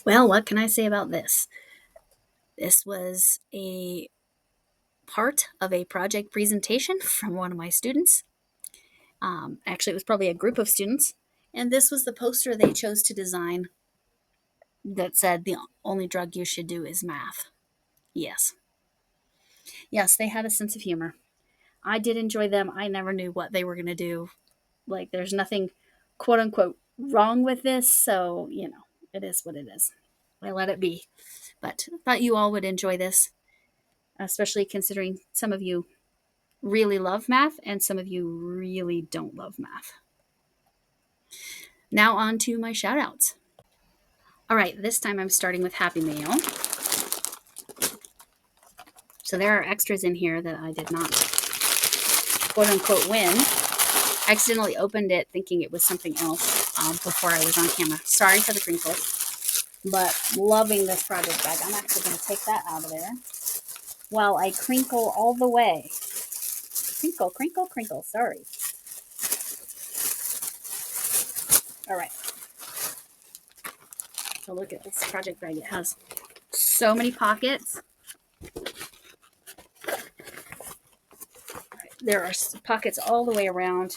Well, what can I say about this? This was a part of a project presentation from one of my students. Actually, it was probably a group of students. And this was the poster they chose to design that said the only drug you should do is math. Yes. Yes, they had a sense of humor. I did enjoy them. I never knew what they were going to do. Like, there's nothing quote unquote wrong with this. So, it is what it is. I let it be. But I thought you all would enjoy this, especially considering some of you really love math and some of you really don't love math. Now, on to my shout outs. All right, this time I'm starting with Happy Mail. So there are extras in here that I did not quote unquote win. I accidentally opened it thinking it was something else before I was on camera. Sorry for the crinkle, but loving this project bag. I'm actually going to take that out of there while I crinkle all the way. Crinkle, crinkle, crinkle. Sorry. All right. So look at this project bag. It has so many pockets. There are pockets all the way around.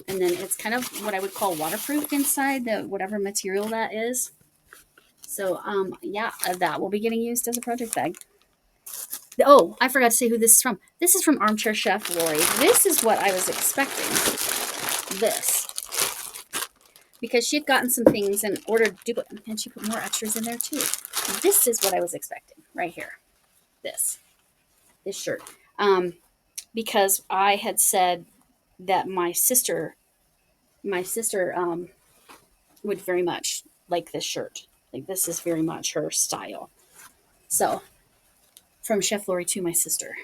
And then it's kind of what I would call waterproof inside, whatever material that is. So, that will be getting used as a project bag. Oh, I forgot to say who this is from. This is from Armchair Chef Lori. This is what I was expecting. This. Because she had gotten some things and ordered duplicate, and she put more extras in there too. This is what I was expecting right here. This shirt. Because I had said that my sister would very much like this shirt. Like, this is very much her style. So, from Chef Lori to my sister,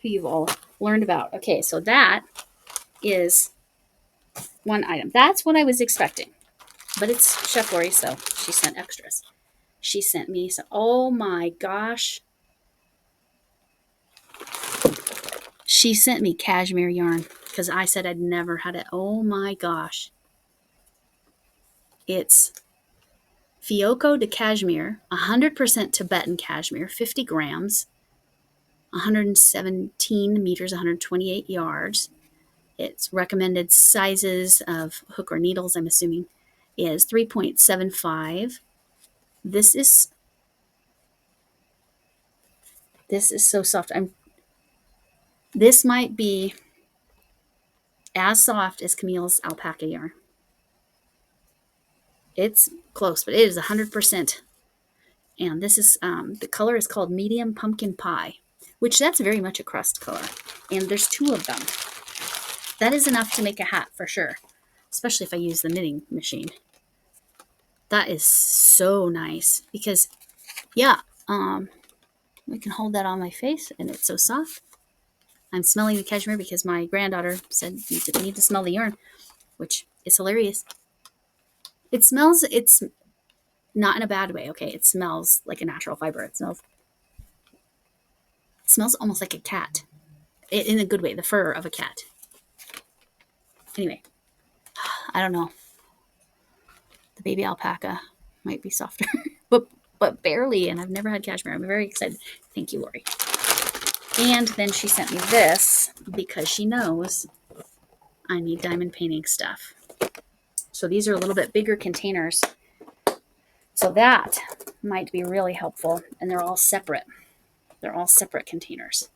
who you've all learned about. Okay, so that is one item. That's what I was expecting. But it's Chef Lori, so she sent extras. She sent me some. Oh my gosh. She sent me cashmere yarn because I said I'd never had it. Oh my gosh. It's Fiocco de Cashmere, 100% Tibetan cashmere, 50 grams, 117 meters, 128 yards. Its recommended sizes of hook or needles, I'm assuming, is 3.75. This is so soft. This might be as soft as Camille's alpaca yarn. It's close, but it is 100%. And this is, the color is called Medium Pumpkin Pie, which that's very much a crust color. And there's 2 of them. That is enough to make a hat for sure, especially if I use the knitting machine. That is so nice because, we can hold that on my face and it's so soft. I'm smelling the cashmere because my granddaughter said you need to smell the yarn, which is hilarious. It's not in a bad way, okay? It smells like a natural fiber. It smells almost like a cat, in a good way, the fur of a cat. Anyway, I don't know. The baby alpaca might be softer, but barely, and I've never had cashmere. I'm very excited. Thank you, Lori. And then she sent me this because she knows I need diamond painting stuff. So these are a little bit bigger containers. So that might be really helpful. And they're all separate. They're all separate containers.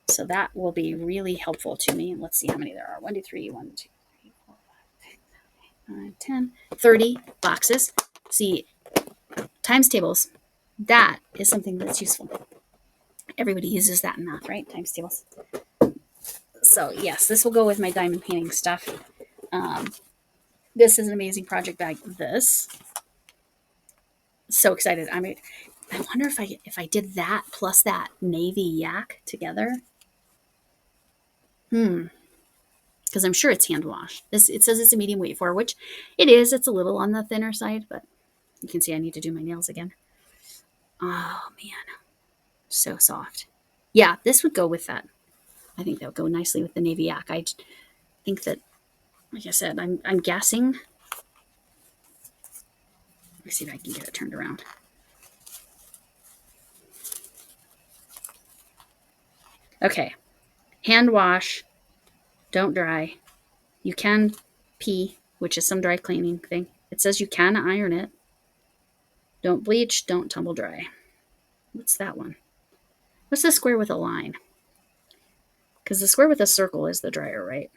So that will be really helpful to me. Let's see how many there are. 1, 2, 3, 1, 2, 3, 4, 5, 6, 7, 8, 9, 10, 30 boxes. See, times tables. That is something that's useful. Everybody uses that in math, right? Times tables. So yes, this will go with my diamond painting stuff. This is an amazing project bag. This, so excited. I wonder if I did that plus that navy yak together. Because I'm sure it's hand washed. It says it's a medium weight for, which it is. It's a little on the thinner side, but you can see I need to do my nails again. Oh man, so soft. Yeah, this would go with that. I think that would go nicely with the navy yak. I think that, like I said, I'm guessing Let me see if I can get it turned around. Okay. Hand wash. Don't dry. You can pee, which is some dry cleaning thing. It says you can iron it. Don't bleach. Don't tumble dry. What's that one? What's the square with a line? Because the square with a circle is the dryer, right?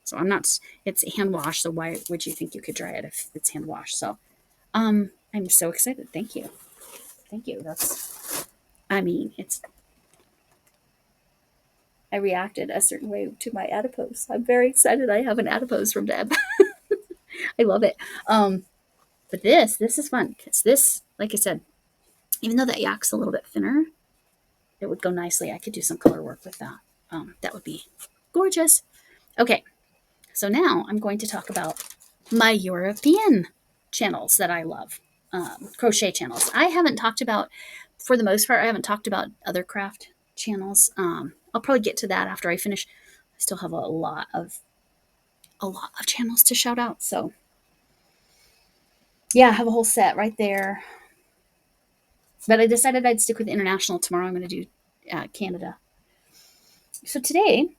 So I'm not. It's hand wash. So why would you think you could dry it if it's hand wash? So, I'm so excited. Thank you. Thank you. I mean, I reacted a certain way to my adipose. I'm very excited. I have an adipose from Deb. I love it. But this is fun because this, like I said, even though the yak's a little bit thinner, it would go nicely. I could do some color work with that. That would be gorgeous. Okay, so now I'm going to talk about my European channels that I love, crochet channels. I haven't talked about, for the most part, I haven't talked about other craft channels. I'll probably get to that after I finish. I still have a lot of channels to shout out. So yeah, I have a whole set right there. But I decided I'd stick with international. Tomorrow I'm going to do Canada. So today,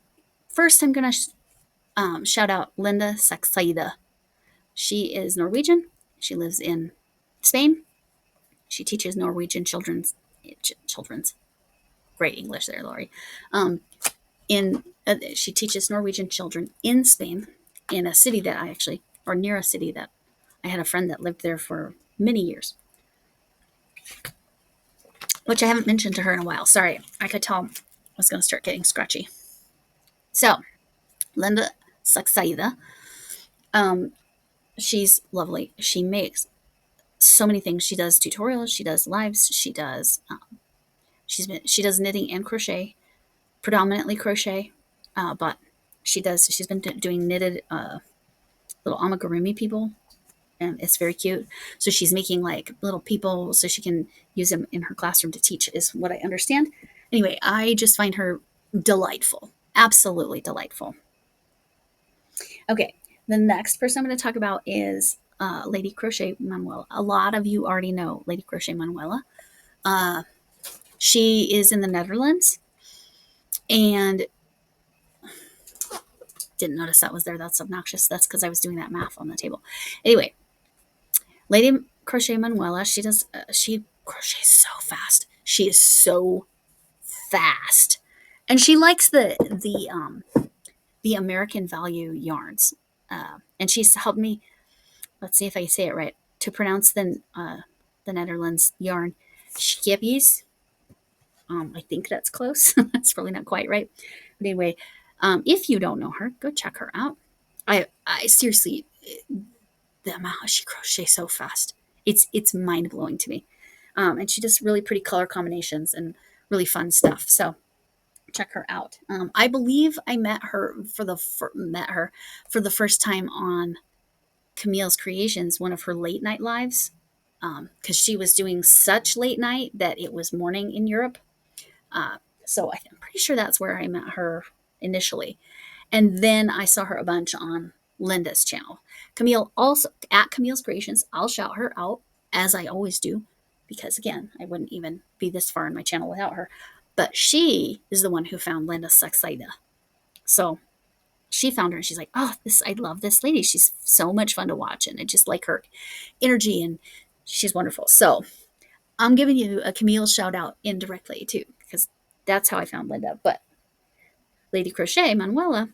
first I'm going to shout out Linda Saxaida. She is Norwegian. She lives in Spain. She teaches Norwegian children's great English there, Lori. She teaches Norwegian children in Spain, in a city that near a city that I had a friend that lived there for many years, which I haven't mentioned to her in a while. Sorry, I could tell I was going to start getting scratchy. So, Linda Saxaida, she's lovely. She makes so many things. She does tutorials. She does lives. She does knitting and crochet, predominantly crochet, but she's been doing knitted little amigurumi people, and it's very cute. So she's making like little people so she can use them in her classroom to teach, is what I understand. Anyway, I just find her delightful, absolutely delightful. Okay, the next person I'm going to talk about is Lady Crochet Manuela. A lot of you already know Lady Crochet Manuela. She is in the Netherlands, and didn't notice that was there. That's obnoxious. That's because I was doing that math on the table. Anyway, Lady Crochet Manuela, she crochets so fast. She is so fast, and she likes the American value yarns. And she's helped me. Let's see if I say it right to pronounce the Netherlands yarn, Schippies. I think that's close. That's probably not quite right. But anyway, if you don't know her, go check her out. I seriously, the amount she crochets so fast, it's mind blowing to me. And she does really pretty color combinations and really fun stuff. So check her out. I believe I met her for the first time on Camille's Creations, one of her late night lives, because she was doing such late night that it was morning in Europe. So I'm pretty sure that's where I met her initially. And then I saw her a bunch on Linda's channel. Camille also, at Camille's Creations, I'll shout her out, as I always do, because again, I wouldn't even be this far in my channel without her. But she is the one who found Linda Saxaida. So she found her and she's like, oh, I love this lady. She's so much fun to watch, and I just like her energy, and she's wonderful. So I'm giving you a Camille shout out indirectly too, because that's how I found Linda. But Lady Crochet Manuela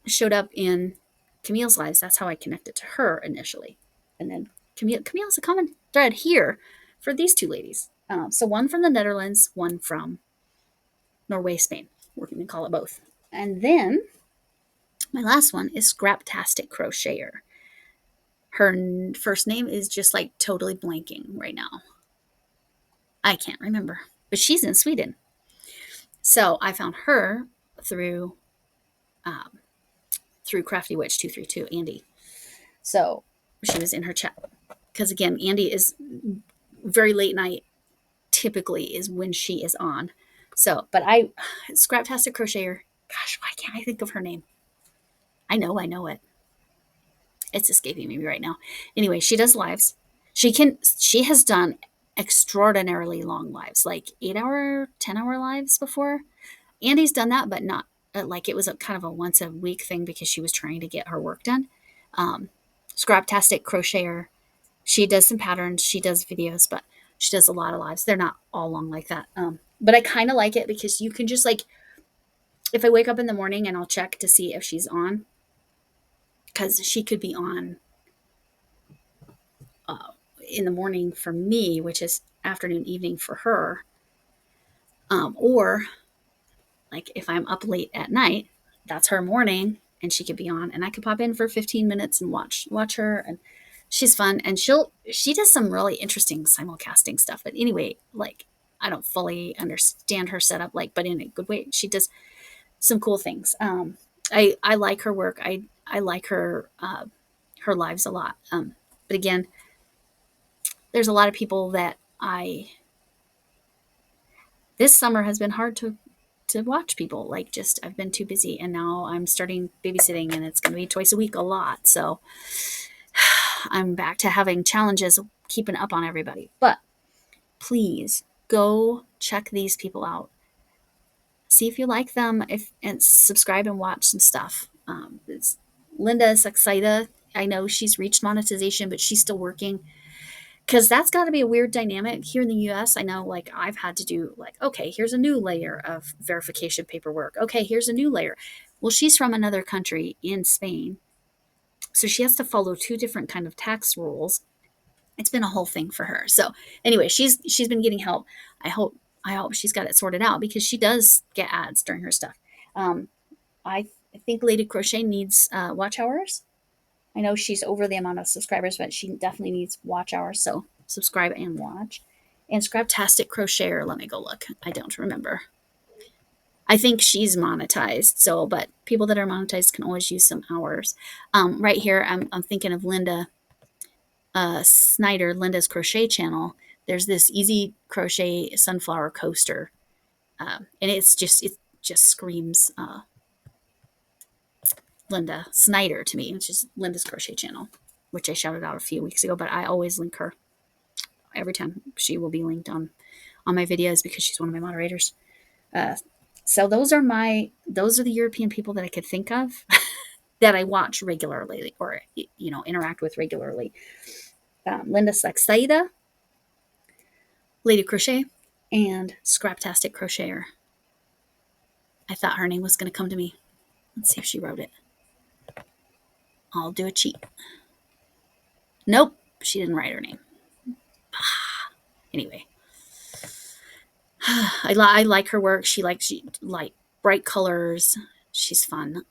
showed up in Camille's lives. That's how I connected to her initially. And then Camille's a common thread here for these two ladies. So one from the Netherlands, one from Norway, Spain. We're going to call it both. And then my last one is Scraptastic Crocheter. Her first name is just like totally blanking right now. I can't remember, but she's in Sweden. So I found her through Crafty Witch 232, Andy. So she was in her chat, because again, Andy is very late night, typically is when she is on. So, but Scraptastic Crocheter, gosh, why can't I think of her name? I know it. It's escaping me right now. Anyway, she does lives. She has done extraordinarily long lives, like 8 hour, 10 hour lives before. Andy's done that, but not like it was a kind of a once a week thing because she was trying to get her work done. Um, Scraptastic crocheter. She does some patterns. She does videos, but she does a lot of lives. They're not all long like that. But I kind of like it because you can just like, if I wake up in the morning and I'll check to see if she's on, because she could be on uh, in the morning for me, which is afternoon, evening for her. Or like if I'm up late at night, that's her morning and she could be on and I could pop in for 15 minutes and watch her, and she's fun, and she does some really interesting simulcasting stuff. But anyway, like I don't fully understand her setup, like, but in a good way. She does some cool things. I like her work. I like her lives a lot. But again, there's a lot of people that this summer has been hard to watch people. Like, just I've been too busy, and now I'm starting babysitting and it's going to be twice a week, a lot. So I'm back to having challenges keeping up on everybody. But please go check these people out. See if you like them, and subscribe and watch some stuff. It's Linda Saxida. I know she's reached monetization, but she's still working, because that's got to be a weird dynamic here in the US. I know, like, I've had to do, like, okay, here's a new layer of verification paperwork. Okay, here's a new layer. Well, she's from another country in Spain, so she has to follow two different kind of tax rules. It's been a whole thing for her. So anyway, she's been getting help. I hope she's got it sorted out, because she does get ads during her stuff. Um, I think Lady Crochet needs watch hours. I know she's over the amount of subscribers, but she definitely needs watch hours. So subscribe and watch. And Scraptastic Crocheter, let me go look. I don't remember. I think she's monetized. So, but people that are monetized can always use some hours. Right here, I'm thinking of Linda Snyder, Linda's Crochet channel. There's this easy crochet sunflower coaster, and it just screams Linda Snyder to me, which is Linda's Crochet channel, which I shouted out a few weeks ago. But I always link her every time. She will be linked on my videos because she's one of my moderators. So those are the European people that I could think of that I watch regularly, or interact with regularly. Linda Saxaida, Lady Crochet, and Scraptastic Crocheter. I thought her name was going to come to me. Let's see if she wrote it. I'll do a cheat. Nope, she didn't write her name. Anyway, I like her work. She likes bright colors. She's fun.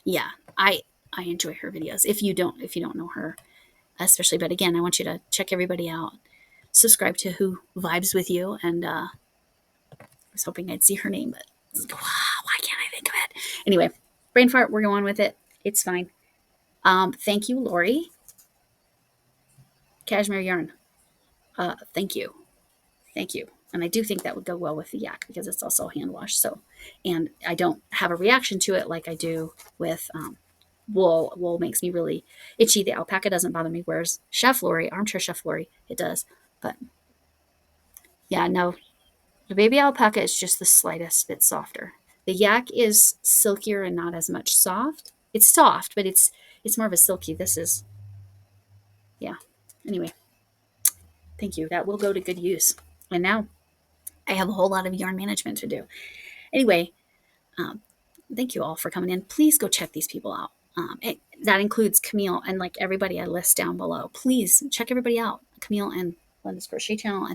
Yeah, I enjoy her videos. If you don't know her, especially, but again, I want you to check everybody out. Subscribe to Who Vibes With You, and I was hoping I'd see her name, but why can't I think of it? Anyway, brain fart. We're going with it. It's fine. Thank you, Lori. Cashmere yarn. Thank you. And I do think that would go well with the yak, because it's also hand washed. So, and I don't have a reaction to it like I do with wool. Wool makes me really itchy. The alpaca doesn't bother me, whereas Chef Lori, Armchair Chef Lori, it does. But yeah, no, the baby alpaca is just the slightest bit softer. The yak is silkier and not as much soft. It's soft, but it's more of a silky. This is, yeah. Anyway, thank you. That will go to good use. And now I have a whole lot of yarn management to do. Anyway, thank you all for coming in. Please go check these people out. That includes Camille and like everybody I list down below. Please check everybody out. Camille and Linda's Crochet channel.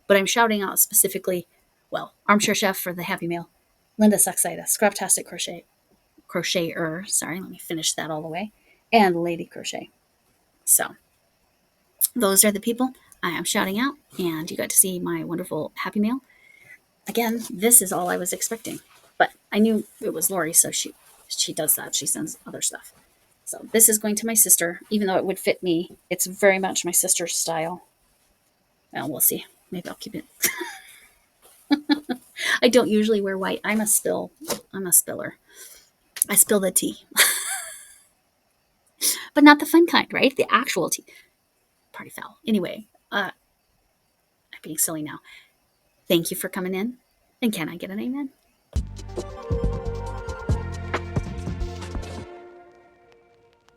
But I'm shouting out specifically, well, Armchair Chef for the Happy Meal, Linda Saxida, Scraptastic Crocheter. Sorry, let me finish that all the way. And Lady Crochet. So those are the people I am shouting out, and you got to see my wonderful Happy Meal. Again, this is all I was expecting, but I knew it was Lori, so she does that. She sends other stuff. So this is going to my sister, even though it would fit me. It's very much my sister's style. Well, we'll see. Maybe I'll keep it. I don't usually wear white. I'm a spiller. I spill the tea. But not the fun kind, right? The actual tea. party foul. Anyway, I'm being silly now. Thank you for coming in. And can I get an amen?